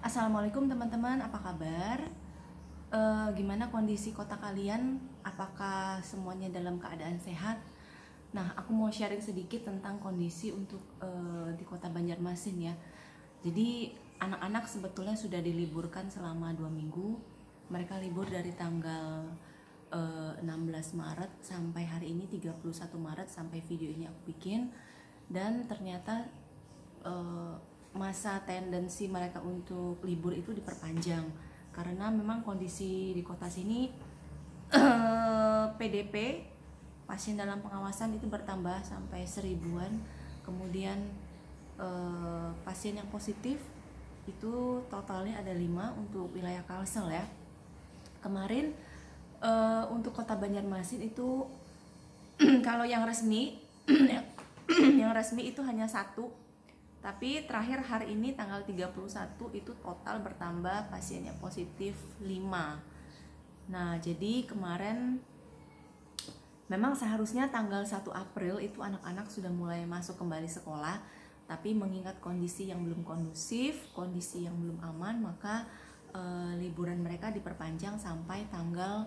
Assalamualaikum teman-teman, apa kabar? Gimana kondisi kota kalian? Apakah semuanya dalam keadaan sehat? Nah, aku mau sharing sedikit tentang kondisi untuk di kota Banjarmasin ya. Jadi anak-anak sebetulnya sudah diliburkan selama 2 minggu. Mereka libur dari tanggal 16 Maret sampai hari ini 31 Maret sampai video ini aku bikin. Dan ternyata masa tendensi mereka untuk libur itu diperpanjang karena memang kondisi di kota sini PDP pasien dalam pengawasan itu bertambah sampai 1000-an. Kemudian pasien yang positif itu totalnya ada 5 untuk wilayah Kalsel ya. Kemarin untuk kota Banjarmasin itu kalau yang resmi yang resmi itu hanya 1. Tapi terakhir hari ini tanggal 31 itu total bertambah pasiennya positif 5. Nah, jadi kemarin memang seharusnya tanggal 1 April itu anak-anak sudah mulai masuk kembali sekolah. Tapi mengingat kondisi yang belum kondusif, kondisi yang belum aman, maka liburan mereka diperpanjang sampai tanggal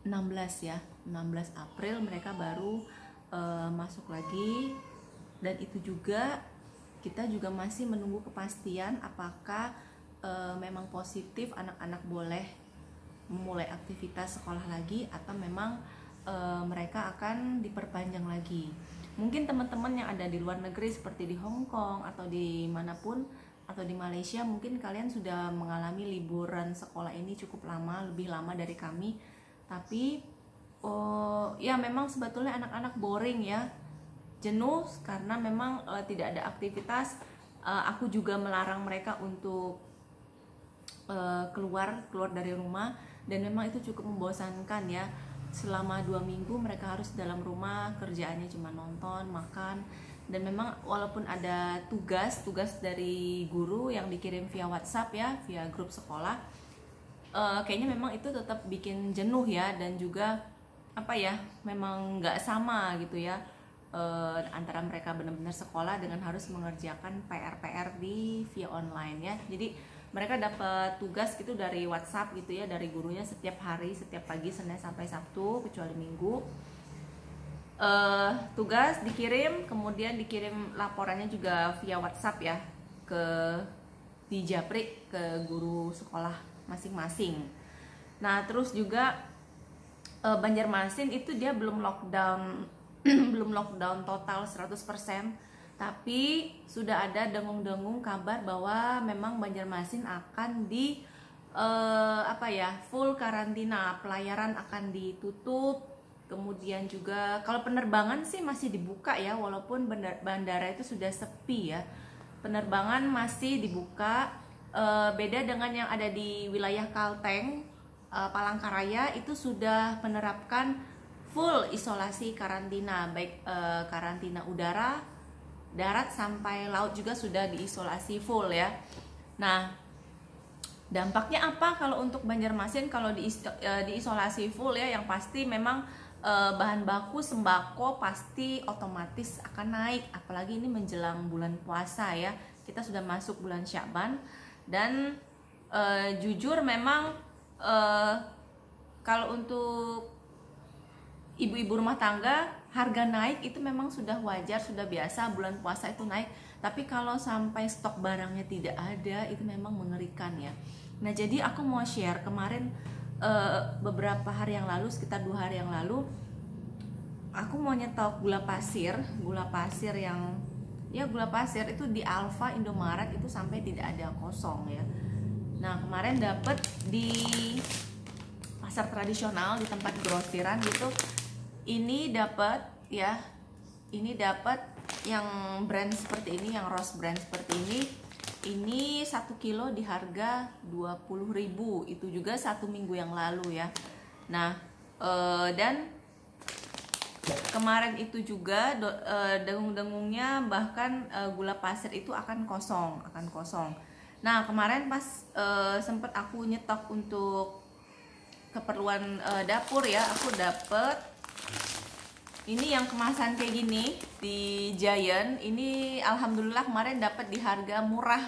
16 ya. 16 April mereka baru masuk lagi. Dan itu juga kita juga masih menunggu kepastian apakah memang positif anak-anak boleh memulai aktivitas sekolah lagi atau memang mereka akan diperpanjang lagi. Mungkin teman-teman yang ada di luar negeri seperti di Hong Kong atau di manapun atau di Malaysia, mungkin kalian sudah mengalami liburan sekolah ini cukup lama, lebih lama dari kami. Tapi ya memang sebetulnya anak-anak boring ya, jenuh karena memang tidak ada aktivitas. Aku juga melarang mereka untuk keluar dari rumah, dan memang itu cukup membosankan ya. Selama 2 minggu mereka harus dalam rumah, kerjaannya cuma nonton, makan. Dan memang walaupun ada tugas dari guru yang dikirim via WhatsApp ya, via grup sekolah, kayaknya memang itu tetap bikin jenuh ya. Dan juga apa ya, memang nggak sama gitu ya antara mereka benar-benar sekolah dengan harus mengerjakan PR di via online ya. Jadi mereka dapat tugas gitu dari WhatsApp gitu ya, dari gurunya setiap hari, setiap pagi Senin sampai Sabtu kecuali Minggu. Tugas dikirim, kemudian dikirim laporannya juga via WhatsApp ya ke di Japri ke guru sekolah masing-masing. Nah, terus juga Banjarmasin itu dia belum lockdown belum lockdown total 100%, tapi sudah ada dengung-dengung kabar bahwa memang Banjarmasin akan di full karantina, pelayaran akan ditutup. Kemudian juga kalau penerbangan sih masih dibuka ya, walaupun bandara itu sudah sepi ya. Penerbangan masih dibuka, beda dengan yang ada di wilayah Kalteng, Palangkaraya itu sudah menerapkan full isolasi karantina, baik karantina udara, darat sampai laut juga sudah diisolasi full ya. Nah, dampaknya apa kalau untuk Banjarmasin kalau diisolasi full ya? Yang pasti memang bahan baku sembako pasti otomatis akan naik, apalagi ini menjelang bulan puasa ya. Kita sudah masuk bulan Sya'ban, dan jujur memang kalau untuk ibu-ibu rumah tangga harga naik itu memang sudah wajar, sudah biasa, bulan puasa itu naik. Tapi kalau sampai stok barangnya tidak ada, itu memang mengerikan ya. Nah, jadi aku mau share kemarin beberapa hari yang lalu, sekitar 2 hari yang lalu, aku mau nyetok gula pasir yang ya, gula pasir itu di Alfa Indomaret itu sampai tidak ada kosong ya. Nah, kemarin dapet di pasar tradisional, di tempat grosiran gitu. Ini dapat ya, ini dapat yang brand seperti ini, yang Rose brand seperti ini. Ini 1 kilo di harga 20.000, itu juga 1 minggu yang lalu ya. Nah, dan kemarin itu juga dengung-dengungnya bahkan gula pasir itu akan kosong. Nah, kemarin pas sempet aku nyetok untuk keperluan dapur ya, aku dapet ini yang kemasan kayak gini di Giant. Ini alhamdulillah kemarin dapat di harga murah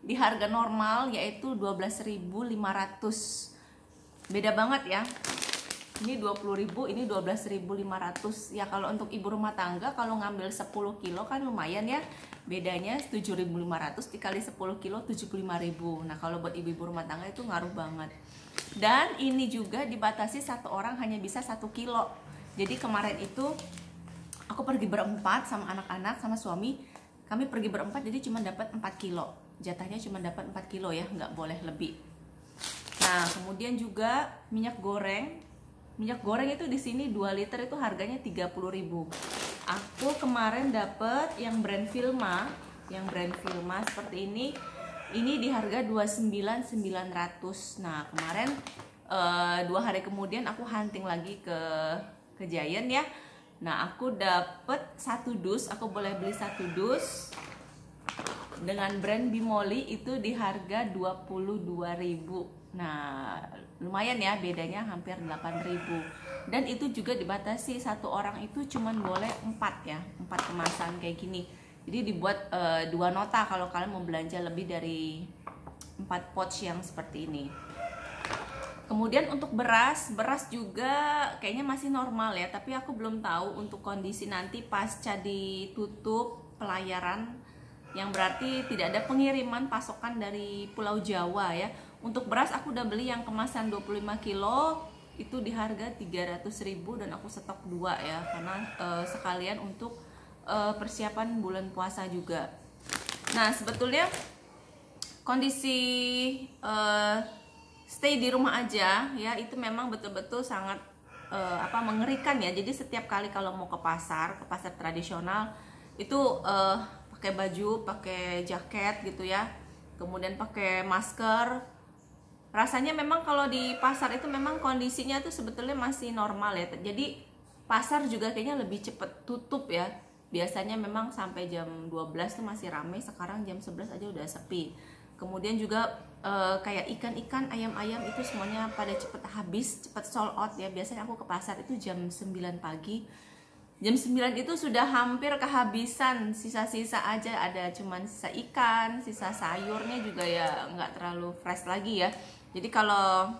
di harga normal yaitu 12.500. Beda banget ya. Ini 20.000, ini 12.500. Ya kalau untuk ibu rumah tangga kalau ngambil 10 kilo kan lumayan ya. Bedanya 7.500 dikali 10 kilo 75.000. Nah kalau buat ibu-ibu rumah tangga itu ngaruh banget. Dan ini juga dibatasi satu orang hanya bisa 1 kilo. Jadi kemarin itu aku pergi berempat sama anak-anak sama suami. Kami pergi berempat jadi cuma dapat 4 kilo. Jatahnya cuma dapat 4 kilo ya, nggak boleh lebih. Nah, kemudian juga minyak goreng. Minyak goreng itu di sini 2 liter itu harganya 30.000. Aku kemarin dapet yang brand Vilma, seperti ini. Ini di harga 29.900. Nah, kemarin 2 hari kemudian aku hunting lagi ke Giant ya. Nah, aku dapet 1 dus, aku boleh beli 1 dus dengan brand Bimoli itu di harga 22.000. Nah, lumayan ya, bedanya hampir 8.000. Dan itu juga dibatasi satu orang itu cuman boleh 4 ya, 4 kemasan kayak gini. Jadi dibuat 2 nota kalau kalian mau belanja lebih dari 4 pouch yang seperti ini. Kemudian untuk beras juga kayaknya masih normal ya, tapi aku belum tahu untuk kondisi nanti pasca ditutup pelayaran, yang berarti tidak ada pengiriman pasokan dari Pulau Jawa ya. Untuk beras aku udah beli yang kemasan 25 kilo itu di harga 300.000 dan aku stok 2 ya, karena sekalian untuk persiapan bulan puasa juga. Nah, sebetulnya kondisi stay di rumah aja ya itu memang betul-betul sangat mengerikan ya. Jadi setiap kali kalau mau ke pasar tradisional itu pakai baju, pakai jaket gitu ya, kemudian pakai masker. Rasanya memang kalau di pasar itu memang kondisinya tuh sebetulnya masih normal ya. Jadi pasar juga kayaknya lebih cepet tutup ya. Biasanya memang sampai jam 12 tuh masih ramai, sekarang jam 11 aja udah sepi. Kemudian juga kayak ikan-ikan, ayam-ayam itu semuanya pada cepet habis, cepet sold out ya. Biasanya aku ke pasar itu jam 9 pagi. Jam 9 itu sudah hampir kehabisan, sisa-sisa aja, ada cuman sisa ikan, sisa sayurnya juga ya nggak terlalu fresh lagi ya. Jadi kalau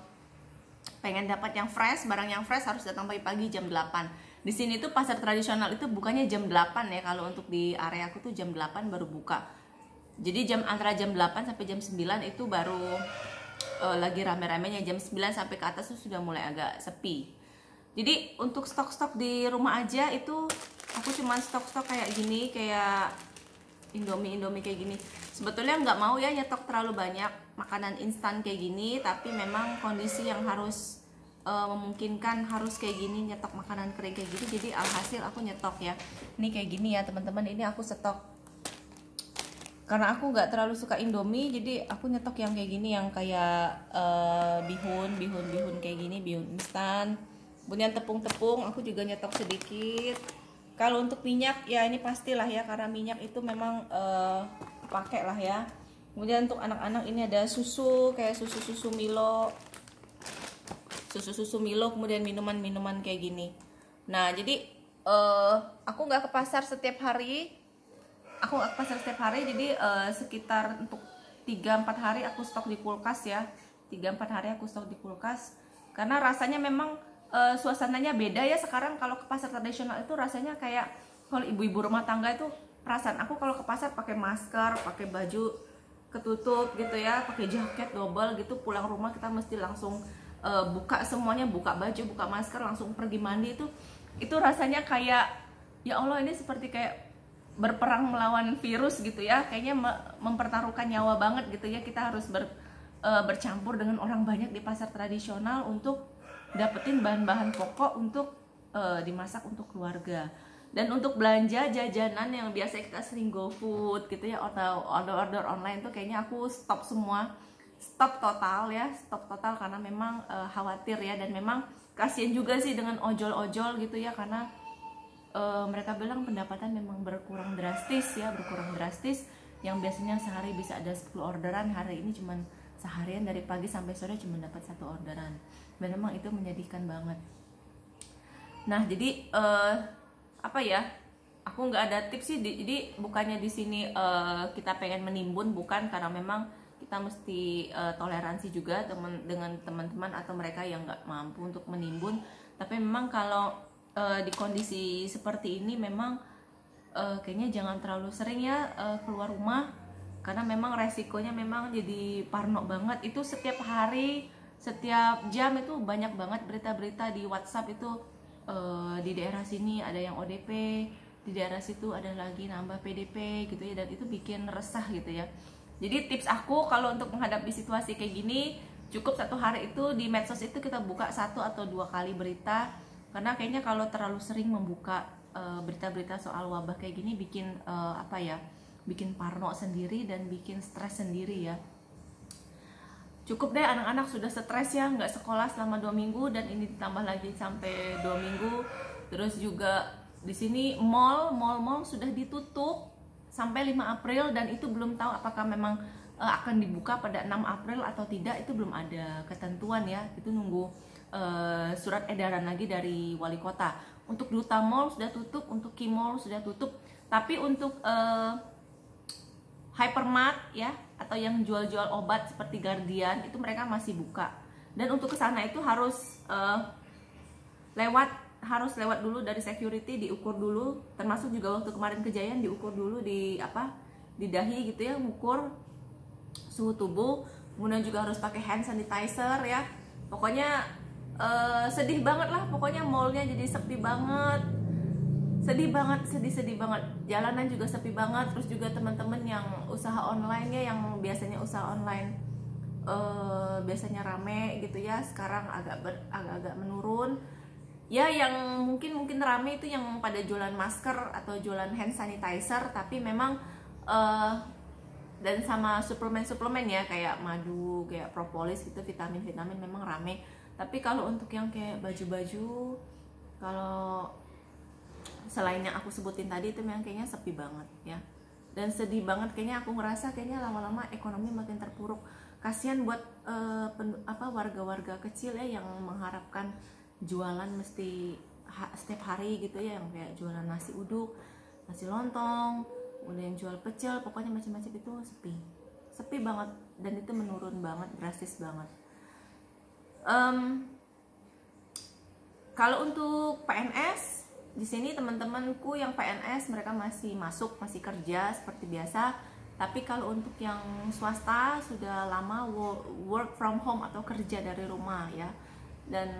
pengen dapat yang fresh, barang yang fresh harus datang pagi-pagi jam 8. Di sini tuh pasar tradisional itu bukannya jam 8 ya, kalau untuk di area aku tuh jam 8 baru buka. Jadi antara jam 8 sampai jam 9 itu baru lagi rame-ramenya. Jam 9 sampai ke atas tuh sudah mulai agak sepi. Jadi untuk stok-stok di rumah aja itu aku cuma stok-stok kayak gini, kayak Indomie kayak gini. Sebetulnya nggak mau ya nyetok terlalu banyak makanan instan kayak gini, tapi memang kondisi yang harus memungkinkan harus kayak gini, nyetok makanan kering kayak gini. Jadi alhasil aku nyetok ya. Ini kayak gini ya teman-teman, ini aku stok. Karena aku nggak terlalu suka Indomie, jadi aku nyetok yang kayak gini, yang kayak bihun kayak gini, bihun instan. Kemudian tepung aku juga nyetok sedikit. Kalau untuk minyak ya ini pastilah ya, karena minyak itu memang pakai lah ya. Kemudian untuk anak-anak ini ada susu, kayak susu Milo, kemudian minuman kayak gini. Nah jadi aku nggak ke pasar setiap hari. Jadi sekitar untuk 3-4 hari aku stok di kulkas ya. 3-4 hari aku stok di kulkas. Karena rasanya memang suasananya beda ya. Sekarang kalau ke pasar tradisional itu rasanya kayak kalau ibu-ibu rumah tangga itu, perasaan aku kalau ke pasar pakai masker, pakai baju ketutup gitu ya, pakai jaket double gitu, pulang rumah kita mesti langsung buka semuanya, buka baju, buka masker, langsung pergi mandi. Itu rasanya kayak ya Allah, ini seperti kayak berperang melawan virus gitu ya. Kayaknya mempertaruhkan nyawa banget gitu ya. Kita harus bercampur dengan orang banyak di pasar tradisional untuk dapetin bahan-bahan pokok untuk dimasak untuk keluarga. Dan untuk belanja jajanan yang biasa kita sering GoFood gitu ya, atau order online tuh kayaknya aku stop semua. Stop total karena memang khawatir ya. Dan memang kasihan juga sih dengan ojol-ojol gitu ya, karena mereka bilang pendapatan memang berkurang drastis. Yang biasanya sehari bisa ada 10 orderan, hari ini cuman seharian dari pagi sampai sore cuma dapat 1 orderan. Dan memang itu menyedihkan banget. Nah jadi aku nggak ada tips sih, jadi bukannya di sini kita pengen menimbun, bukan, karena memang kita mesti toleransi juga dengan teman-teman atau mereka yang nggak mampu untuk menimbun. Tapi memang kalau di kondisi seperti ini memang kayaknya jangan terlalu sering ya keluar rumah, karena memang resikonya memang jadi parno banget. Itu setiap hari, setiap jam itu banyak banget berita-berita di WhatsApp itu, di daerah sini ada yang ODP, di daerah situ ada lagi nambah PDP gitu ya, dan itu bikin resah gitu ya. Jadi tips aku kalau untuk menghadapi situasi kayak gini, cukup 1 hari itu di medsos itu kita buka 1 atau 2 kali berita, karena kayaknya kalau terlalu sering membuka berita-berita soal wabah kayak gini bikin apa ya, bikin parno sendiri dan bikin stres sendiri ya. Cukup deh, anak-anak sudah stres ya, nggak sekolah selama 2 minggu, dan ini ditambah lagi sampai 2 minggu. Terus juga di sini mall sudah ditutup sampai 5 April, dan itu belum tahu apakah memang akan dibuka pada 6 April atau tidak, itu belum ada ketentuan ya. Itu nunggu surat edaran lagi dari wali kota. Untuk Duta Mall sudah tutup, untuk K-Mall sudah tutup, tapi untuk hypermart ya, atau yang jual-jual obat seperti Guardian itu mereka masih buka. Dan untuk kesana itu harus lewat dulu dari security, diukur dulu, termasuk juga waktu kemarin kejadian diukur dulu di dahi gitu ya, mengukur suhu tubuh. Kemudian juga harus pakai hand sanitizer ya. Pokoknya sedih banget lah, pokoknya mallnya jadi sepi banget, sedih banget. Jalanan juga sepi banget. Terus juga teman-teman yang usaha online ya, yang biasanya usaha online biasanya rame gitu ya, sekarang agak menurun. Ya, yang mungkin rame itu yang pada jualan masker atau jualan hand sanitizer, tapi memang dan sama suplemen ya, kayak madu, kayak propolis gitu, vitamin memang rame. Tapi kalau untuk yang kayak baju-baju, kalau selain yang aku sebutin tadi itu memang kayaknya sepi banget ya. Dan sedih banget, kayaknya aku ngerasa kayaknya lama-lama ekonomi makin terpuruk. Kasihan buat warga-warga kecil ya, yang mengharapkan jualan mesti setiap hari gitu ya, yang kayak jualan nasi uduk, nasi lontong, kemudian jual pecel, pokoknya macam-macam itu sepi banget, dan itu menurun banget, drastis banget. Kalau untuk PNS di sini, teman-temanku yang PNS mereka masih masih kerja seperti biasa. Tapi kalau untuk yang swasta sudah lama work from home atau kerja dari rumah ya. Dan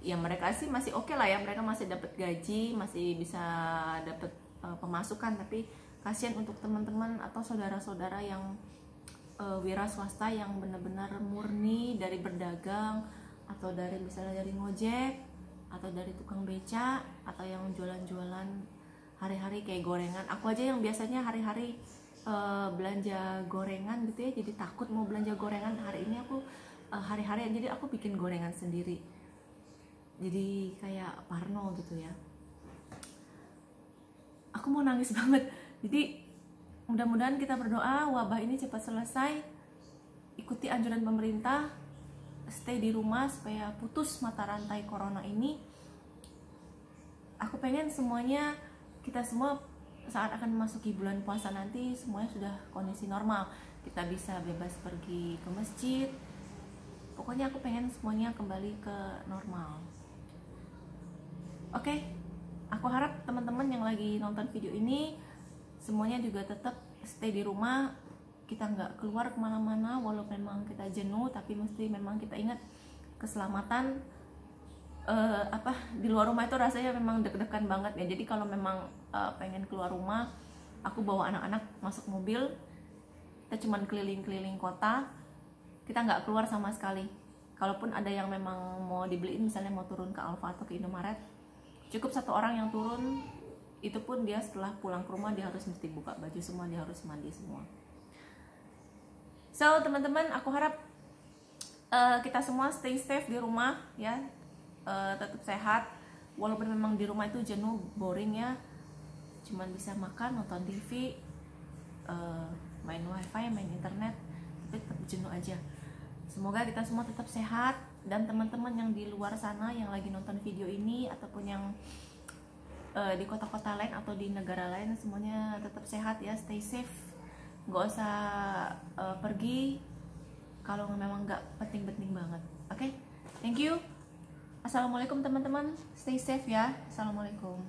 ya mereka sih masih oke lah ya, mereka masih dapat gaji, masih bisa dapat pemasukan. Tapi kasihan untuk teman-teman atau saudara-saudara yang wira swasta yang benar-benar murni dari berdagang, atau dari misalnya dari ngojek, atau dari tukang beca, atau yang jualan-jualan hari-hari kayak gorengan. Aku aja yang biasanya hari-hari belanja gorengan gitu ya, jadi takut mau belanja gorengan. Hari ini aku hari-hari jadi aku bikin gorengan sendiri, jadi kayak parno gitu ya. Aku mau nangis banget. Jadi mudah-mudahan kita berdoa wabah ini cepat selesai, ikuti anjuran pemerintah, stay di rumah supaya putus mata rantai corona ini. Aku pengen semuanya, kita semua saat akan memasuki bulan puasa nanti semuanya sudah kondisi normal, kita bisa bebas pergi ke masjid. Pokoknya aku pengen semuanya kembali ke normal. Oke, aku harap teman-teman yang lagi nonton video ini semuanya juga tetap stay di rumah. Kita nggak keluar kemana-mana, walaupun memang kita jenuh, tapi mesti memang kita ingat keselamatan. Di luar rumah itu rasanya memang deg-degan banget ya. Jadi kalau memang pengen keluar rumah, aku bawa anak-anak masuk mobil, kita cuman keliling-keliling kota, kita nggak keluar sama sekali. Kalaupun ada yang memang mau dibeliin, misalnya mau turun ke Alfa atau ke Indomaret, cukup 1 orang yang turun. Itu pun dia setelah pulang ke rumah dia harus mesti buka baju semua, dia harus mandi semua. So teman-teman, aku harap kita semua stay safe di rumah ya, tetap sehat. Walaupun memang di rumah itu jenuh, boring ya, cuman bisa makan, nonton TV, main wifi, main internet, tapi tetap jenuh aja. Semoga kita semua tetap sehat, dan teman-teman yang di luar sana yang lagi nonton video ini ataupun yang di kota-kota lain atau di negara lain semuanya tetap sehat ya, stay safe, nggak usah pergi kalau memang nggak penting-penting banget. Oke, thank you. Assalamualaikum teman-teman, stay safe ya. Assalamualaikum.